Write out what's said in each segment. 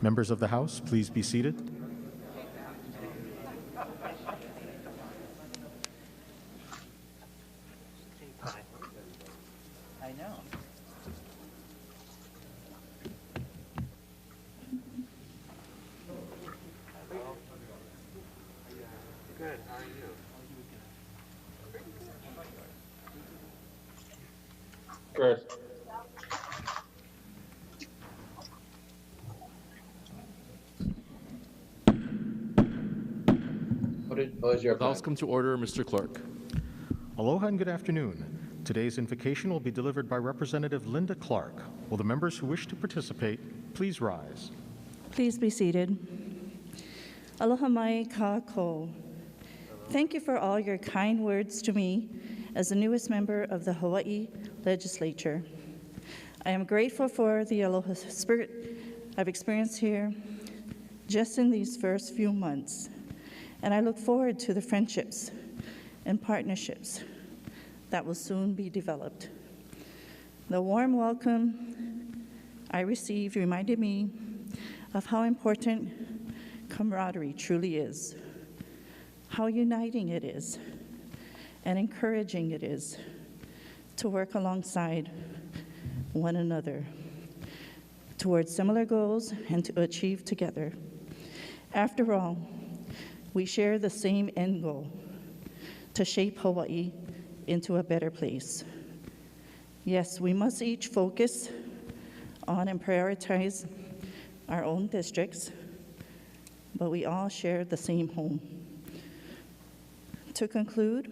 Members of the House, please be seated. I know. Good. How are you? Good. What is your The House plan? come to order, Mr. Clerk. Aloha and good afternoon. Today's invocation will be delivered by Representative Linda Clark. Will the members who wish to participate please rise? Please be seated. Aloha mai kako. Thank you for all your kind words to me as the newest member of the Hawaii Legislature. I am grateful for the aloha spirit I've experienced here just in these first few months, and I look forward to the friendships and partnerships that will soon be developed. The warm welcome I received reminded me of how important camaraderie truly is, how uniting it is, and encouraging it is to work alongside one another towards similar goals and to achieve together. After all, we share the same end goal, to shape Hawaii into a better place. Yes, we must each focus on and prioritize our own districts, but we all share the same home. To conclude,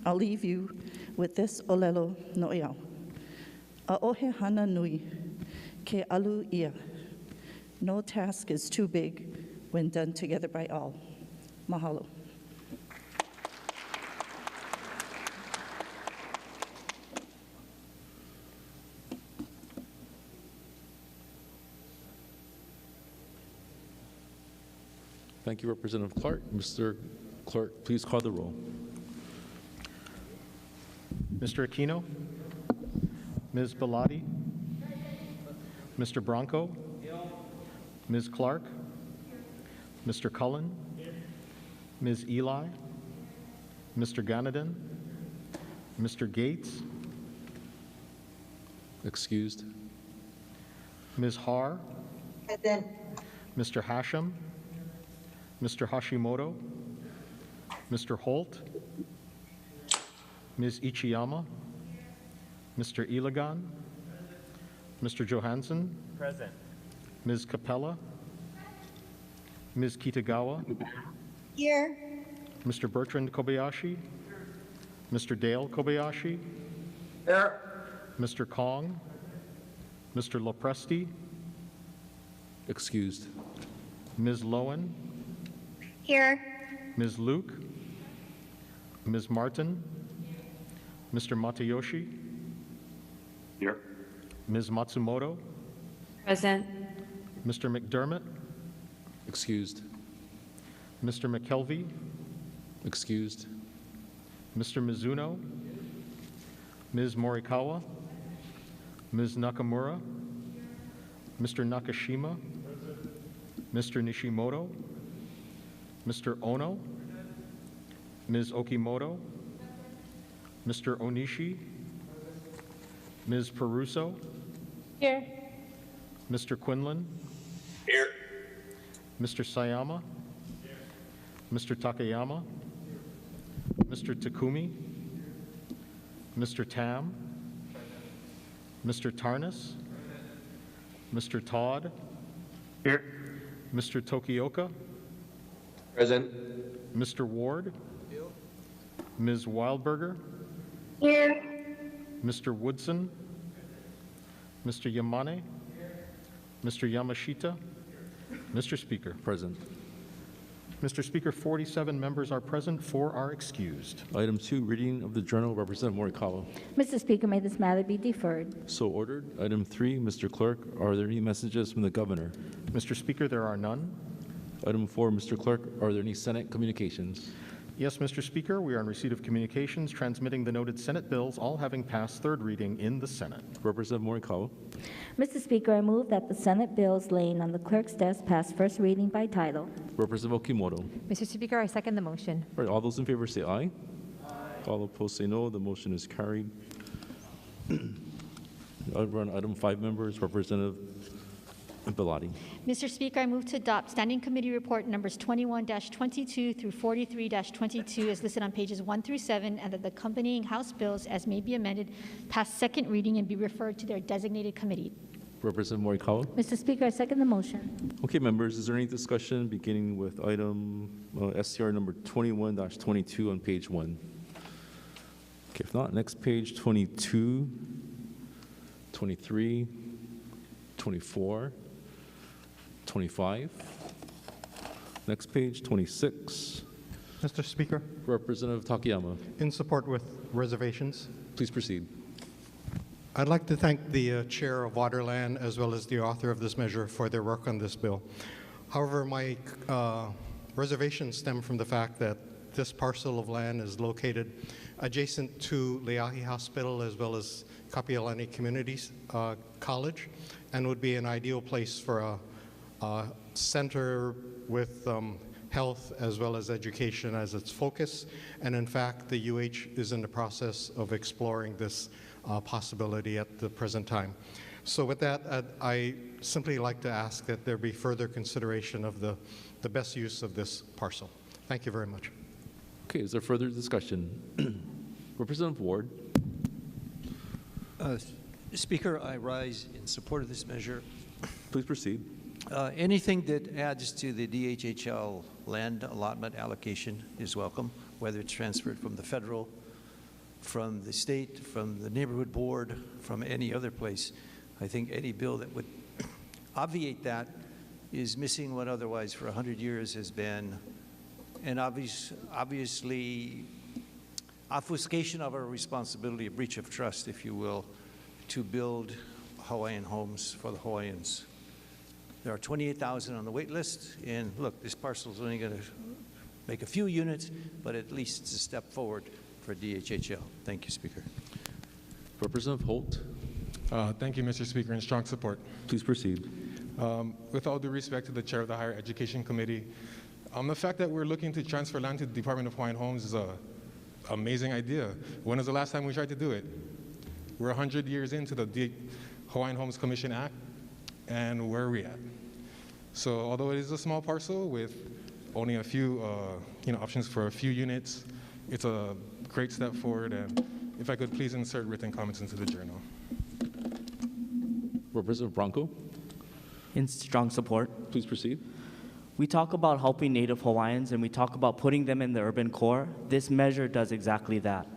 I'll leave you with this olelo no'eau. A'ohe hana nui ke alu ia. No task is too big when done together by all. Mahalo. Thank you, Representative Clark. Mr. Clerk, please call the roll. Mr. Aquino? Ms. Bellotti? Mr. Bronco? Ms. Clark? Mr. Cullen? Ms. Eli? Mr. Ganadin? Mr. Gates? Excused. Ms. Har? Present. Mr. Hashem? Mr. Hashimoto? Mr. Holt? Ms. Ichiyama? Mr. Ilagan? Mr. Johansson? Present. Ms. Capella? Ms. Kitagawa? Here. Mr. Bertrand Kobayashi? Mr. Dale Kobayashi? Here. Mr. Kong? Mr. Lopresti? Excused. Ms. Lowen? Here. Ms. Luke? Ms. Martin? Mr. Matayoshi? Here. Ms. Matsumoto? Present. Mr. McDermott? Excused. Mr. McKelvey? Excused. Mr. Mizuno? Ms. Morikawa? Ms. Nakamura? Mr. Nakashima? Mr. Nishimoto? Mr. Ono? Ms. Okimoto? Mr. Onishi? Ms. Peruso? Here. Mr. Quinlan? Here. Mr. Sayama? Mr. Takayama? Mr. Takumi? Mr. Tam? Mr. Tarnas? Mr. Todd? Here. Mr. Tokioka? Present. Mr. Ward? Ms. Wildberger? Here. Mr. Woodson? Mr. Yamane? Mr. Yamashita? Mr. Speaker. Present. Mr. Speaker, 47 members are present, 4 are excused. Item 2, reading of the Journal, Representative Morikawa. Mr. Speaker, may this matter be deferred. So ordered. Item 3, Mr. Clerk, are there any messages from the Governor? Mr. Speaker, there are none. Item 4, Mr. Clerk, are there any Senate communications? Yes, Mr. Speaker, we are in receipt of communications transmitting the noted Senate bills, all having passed third reading in the Senate. Representative Morikawa. Mr. Speaker, I move that the Senate bills laying on the clerk's desk pass first reading by title. Representative Okimoto. Mr. Speaker, I second the motion. All right, all those in favor say aye. All opposed say no. The motion is carried. Over on item 5, members, Representative Bellotti. Mr. Speaker, I move to adopt Standing Committee Report numbers 21-22 through 43-22 as listed on pages 1 through 7, and that the accompanying House bills, as may be amended, pass second reading and be referred to their designated committee. Representative Morikawa. Mr. Speaker, I second the motion. Okay, members, is there any discussion beginning with item SCR number 21-22 on page 1? Okay, if not, next page 22, 23, 24, 25. Next page, 26. Mr. Speaker, Representative Takayama, in support with reservations, please proceed. I'd like to thank the Chair of Waterland as well as the author of this measure for their work on this bill. However, my reservations stem from the fact that this parcel of land is located adjacent to Leahi Hospital as well as Kapiolani Community College, and would be an ideal place for a center with health as well as education as its focus. And in fact, the UH is in the process of exploring this possibility at the present time. So with that, I simply like to ask that there be further consideration of the best use of this parcel. Thank you very much. Okay, is there further discussion? Representative Ward. Speaker, I rise in support of this measure. Please proceed. Anything that adds to the DHHL land allotment allocation is welcome, whether it's transferred from the federal, from the state, from the neighborhood board, from any other place. I think any bill that would obviate that is missing what otherwise for 100 years has been an obviously obfuscation of our responsibility, a breach of trust, if you will, to build Hawaiian homes for the Hawaiians. There are 28,000 on the wait list, and look, this parcel is only going to make a few units, but at least it's a step forward for DHHL. Thank you, Speaker. Representative Holt. Thank you, Mr. Speaker, in strong support. Please proceed. With all due respect to the chair of the Higher Education Committee, the fact that we're looking to transfer land to the Department of Hawaiian Homes is an amazing idea. When was the last time we tried to do it? We're 100 years into the Hawaiian Homes Commission Act, and where are we at? So although it is a small parcel with only a few options for a few units, it's a great step forward, and if I could please insert written comments into the journal. Representative Bronco. In strong support. Please proceed. We talk about helping Native Hawaiians and we talk about putting them in the urban core. This measure does exactly that.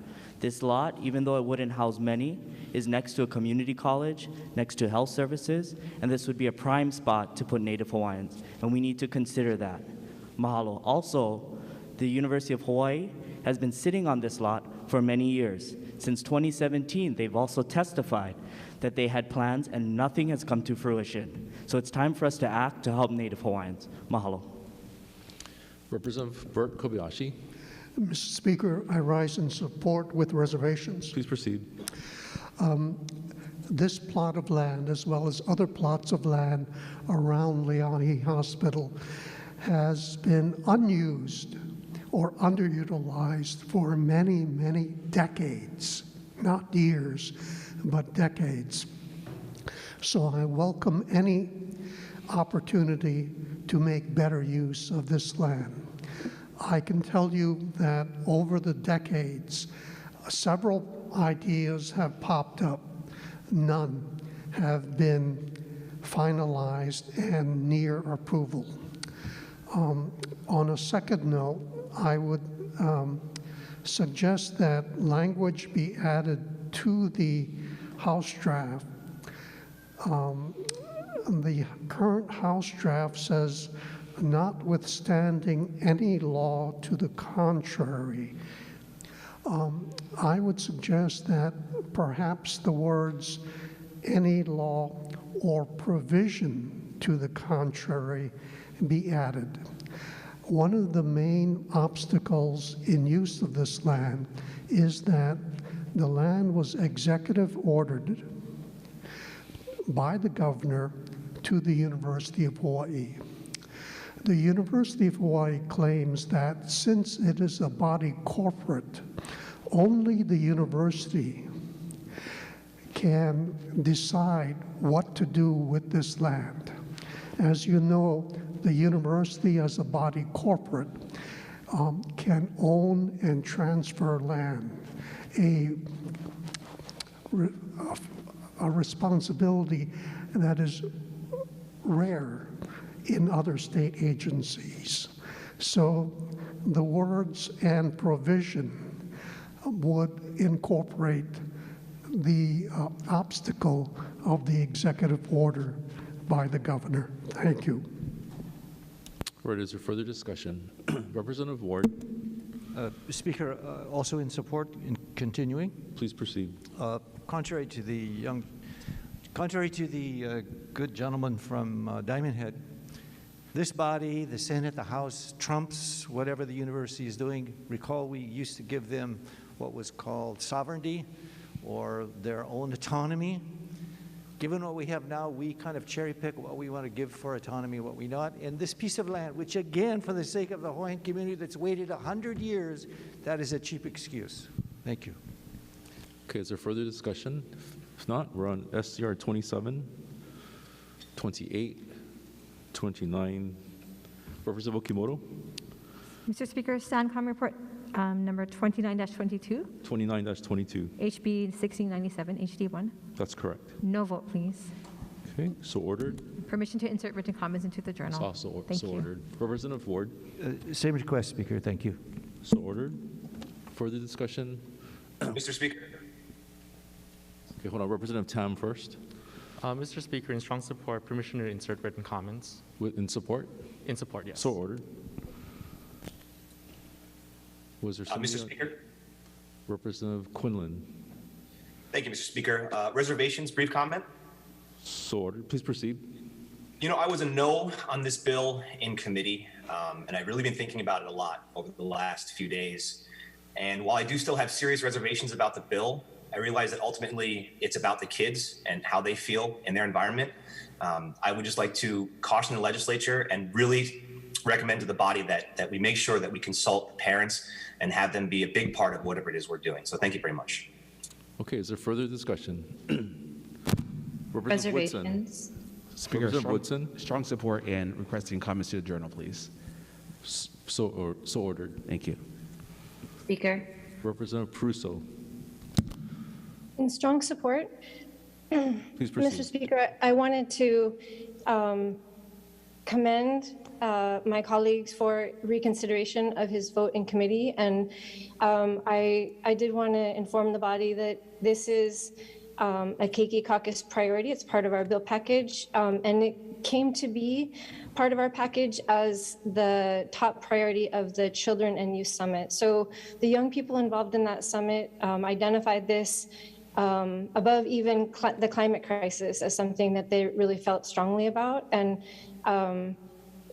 This lot, even though it wouldn't house many, is next to a community college, next to health services, and this would be a prime spot to put Native Hawaiians, and we need to consider that. Mahalo. Also, the University of Hawaii has been sitting on this lot for many years. Since 2017, they've also testified that they had plans and nothing has come to fruition. So it's time for us to act to help Native Hawaiians. Mahalo. Representative Burt Kobayashi. Mr. Speaker, I rise in support with reservations. Please proceed. This plot of land, as well as other plots of land around Leahi Hospital, has been unused or underutilized for many, many decades, not years, but decades. So I welcome any opportunity to make better use of this land. I can tell you that over the decades, several ideas have popped up. None have been finalized and near approval. On a second note, I would suggest that language be added to the House draft. The current House draft says, notwithstanding any law to the contrary. I would suggest that perhaps the words any law or provision to the contrary be added. One of the main obstacles in use of this land is that the land was executive ordered by the governor to the University of Hawaii. The University of Hawaii claims that since it is a body corporate, only the university can decide what to do with this land. As you know, the university as a body corporate can own and transfer land, a responsibility that is rare in other state agencies. So the words "and provision" would incorporate the obstacle of the executive order by the governor. Thank you. All right, is there further discussion? Representative Ward, Speaker, also in support, in continuing, please proceed. contrary to the good gentleman from Diamond Head, this body, the Senate, the House, trumps whatever the university is doing. Recall we used to give them what was called sovereignty or their own autonomy. Given what we have now, we kind of cherry pick what we want to give for autonomy, what we not. And this piece of land, which again, for the sake of the Hawaiian community that's waited 100 years, that is a cheap excuse. Thank you. Okay, is there further discussion? If not, we're on SCR 27, 28, 29. Representative Okimoto, Mr. Speaker, SANCOM report number 29-22, 29-22. HB 1697, HD1. That's correct. No vote, please. Okay, so ordered. Permission to insert written comments into the It's journal. also Thank so you. ordered. Representative Ward, Same request, Speaker. Thank you. so ordered. Further discussion? Mr. Speaker. Okay, hold on. Representative Tam first. Mr. Speaker, in strong support, permission to insert written comments. In support? In support, yes. So ordered. Was there somebody Mr. else? Speaker. Representative Quinlan. Thank you, Mr. Speaker. Reservations, brief comment. So ordered. Please proceed. You know, I was a no on this bill in committee, and I've really been thinking about it a lot over the last few days. And while I do still have serious reservations about the bill, I realize that ultimately it's about the kids and how they feel in their environment. I would just like to caution the legislature and really recommend to the body that we make sure that we consult parents and have them be a big part of whatever it is we're doing. So thank you very much. Okay, is there further discussion? Representative Woodson. Reservations. Speaker, Representative Woodson. strong support and requesting comments to the journal, please. So ordered. Thank you. Speaker. Representative Prusso. In strong support. Please proceed. Mr. Speaker, I wanted to commend my colleagues for reconsideration of his vote in committee. And I did want to inform the body that this is a Keiki Caucus priority. It's part of our bill package. And it came to be part of our package as the top priority of the Children and Youth Summit. So the young people involved in that summit identified this above even the climate crisis as something that they really felt strongly about. And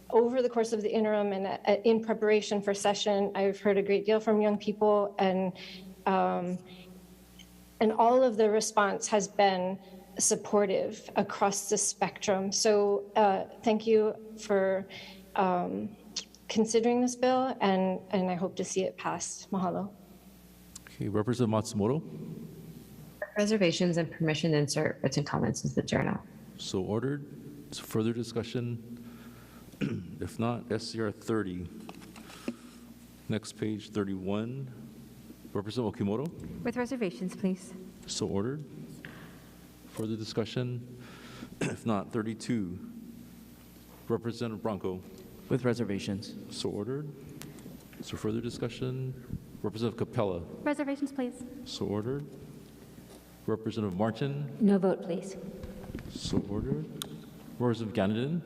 over the course of the interim and in preparation for session, I've heard a great deal from young people, and all of the response has been supportive across the spectrum. So thank you for considering this bill, and I hope to see it passed. Mahalo. Okay, Representative Matsumoto. Reservations and permission to insert written comments into the journal. So ordered. Is further discussion? If not, SCR 30. Next page, 31. Representative Okimoto. With reservations, please. So ordered. Further discussion? If not, 32. Representative Branco. With reservations. So ordered. Is there further discussion? Representative Capella. Reservations, please. So ordered. Representative Martin. No vote, please. So ordered. Representative Ganadin.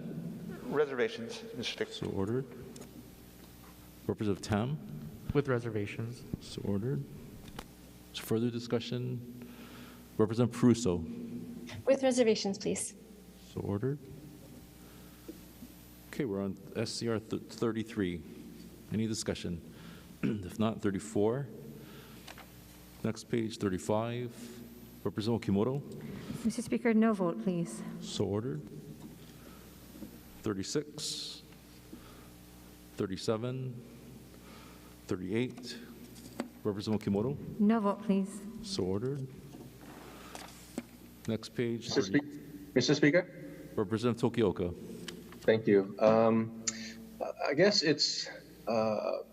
Reservations, Mr. Speaker. So ordered. Representative Tam. With reservations. So ordered. Is further discussion? Representative Prusso. With reservations, please. So ordered. Okay, we're on SCR 33. Any discussion? If not, 34. Next page, 35. Representative Kimoto. Mr. Speaker, no vote, please. So ordered. 36. 37. 38. Representative Kimoto. No vote, please. So ordered. Next page. Mr. Speaker? Representative Tokioka. Thank you. I guess it's a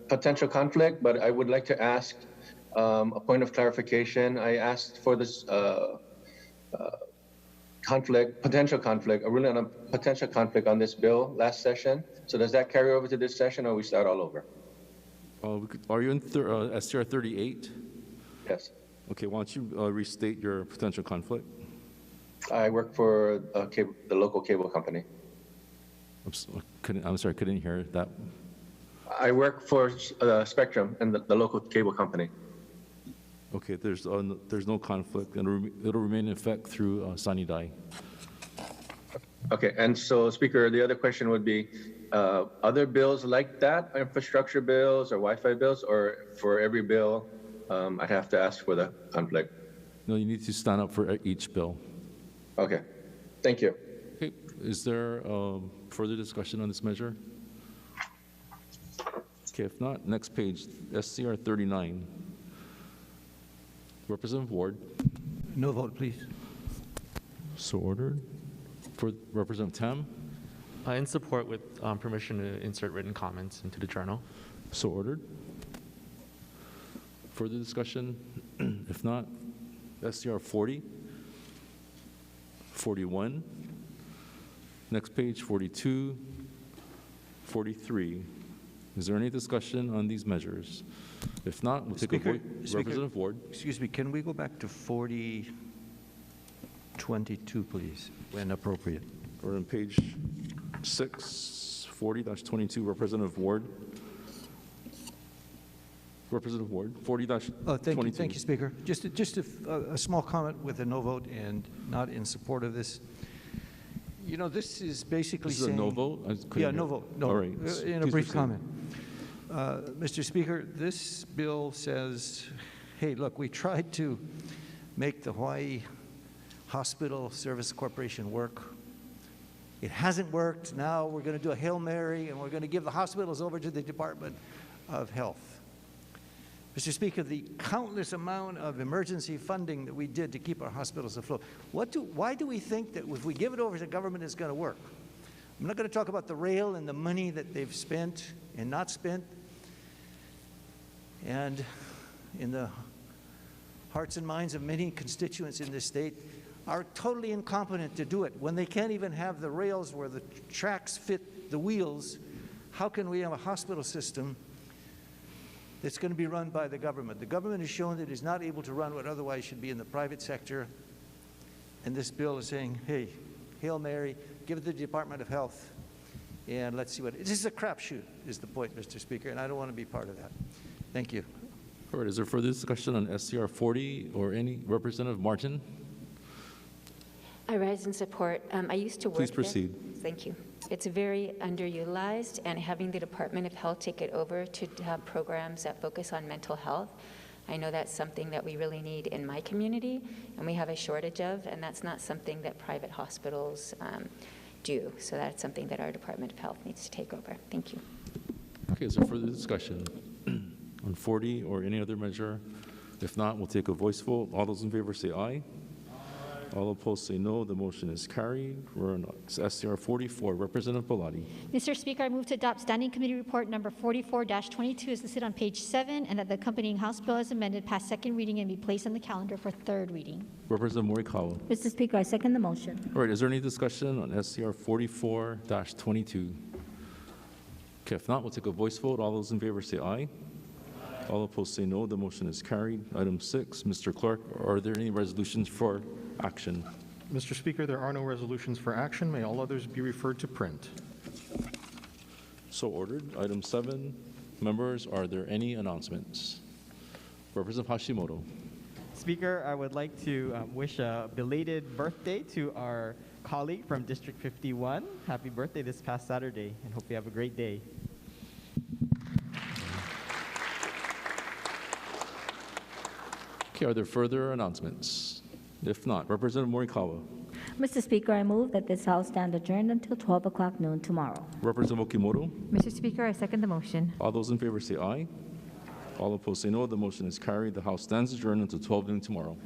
potential conflict, but I would like to ask a point of clarification. I asked for this potential conflict, a ruling on a potential conflict on this bill last session. So does that carry over to this session, or we start all over? Are you in STR 38? Yes. Okay, why don't you restate your potential conflict? I work for the local cable company. I'm sorry, couldn't hear that. I work for Spectrum and the local cable company. Okay, there's no conflict, and it'll remain in effect through sine die. Okay, and so, Speaker, the other question would be, other bills like that, infrastructure bills or Wi-Fi bills, or for every bill, I'd have to ask for the conflict? No, you need to stand up for each bill. Okay, thank you. Okay, is there further discussion on this measure? Okay, if not, next page, SCR 39. Representative Ward. No vote, please. So ordered. For Representative Tam. In support with permission to insert written comments into the journal. So ordered. Further discussion? If not, SCR 40. 41. Next page, 42. 43. Is there any discussion on these measures? If not, we'll take a vote. Representative Ward. Excuse me, can we go back to 4022, please, when appropriate? We're on page 6, 40-22, Representative Ward. Representative Ward, 40-22. Thank you, Speaker. Just a small comment with a no vote and not in support of this. You know, this is basically This is saying... a no vote? Yeah, no vote. No. All right. In a brief comment. Mr. Speaker, this bill says, hey, look, we tried to make the Hawaii Hospital Service Corporation work. It hasn't worked. Now we're going to do a Hail Mary, and we're going to give the hospitals over to the Department of Health. Mr. Speaker, the countless amount of emergency funding that we did to keep our hospitals afloat, why do we think that if we give it over to government, it's going to work? I'm not going to talk about the rail and the money that they've spent and not spent, and in the hearts and minds of many constituents in this state are totally incompetent to do it. When they can't even have the rails where the tracks fit the wheels, how can we have a hospital system that's going to be run by the government? The government has shown that it is not able to run what otherwise should be in the private sector, and this bill is saying, hey, Hail Mary, give it to the Department of Health, and let's see what... This is a crapshoot, is the point, Mr. Speaker, and I don't want to be part of that. Thank you. All right, is there further discussion on SCR 40 or any? Representative Martin? I rise in support. I used to work Please proceed. there. Thank you. It's very underutilized, and having the Department of Health take it over to have programs that focus on mental health, I know that's something that we really need in my community, and we have a shortage of, and that's not something that private hospitals do. So that's something that our Department of Health needs to take over. Thank you. Okay, is there further discussion on 40 or any other measure? If not, we'll take a voice vote. All those in favor say aye. All opposed say no. The motion is carried. We're on SCR 44. Representative Belatti. Mr. Speaker, I move to adopt Standing Committee Report number 44-22 as listed on page 7, and that the accompanying House bill as amended pass second reading and be placed on the calendar for third reading. Representative Morikawa. Mr. Speaker, I second the motion. All right, is there any discussion on SCR 44-22? Okay, if not, we'll take a voice vote. All those in favor say aye. All opposed say no. The motion is carried. Item 6, Mr. Clerk, are there any resolutions for action? Mr. Speaker, there are no resolutions for action. May all others be referred to print. So ordered. Item 7, members, are there any announcements? Representative Hashimoto. Speaker, I would like to wish a belated birthday to our colleague from District 51. Happy birthday this past Saturday, and hope you have a great day. Okay, are there further announcements? If not, Representative Morikawa. Mr. Speaker, I move that this House stand adjourned until 12 o'clock noon tomorrow. Representative Okimoto. Mr. Speaker, I second the motion. All those in favor say aye. All opposed say no. The motion is carried. The House stands adjourned until 12 noon tomorrow.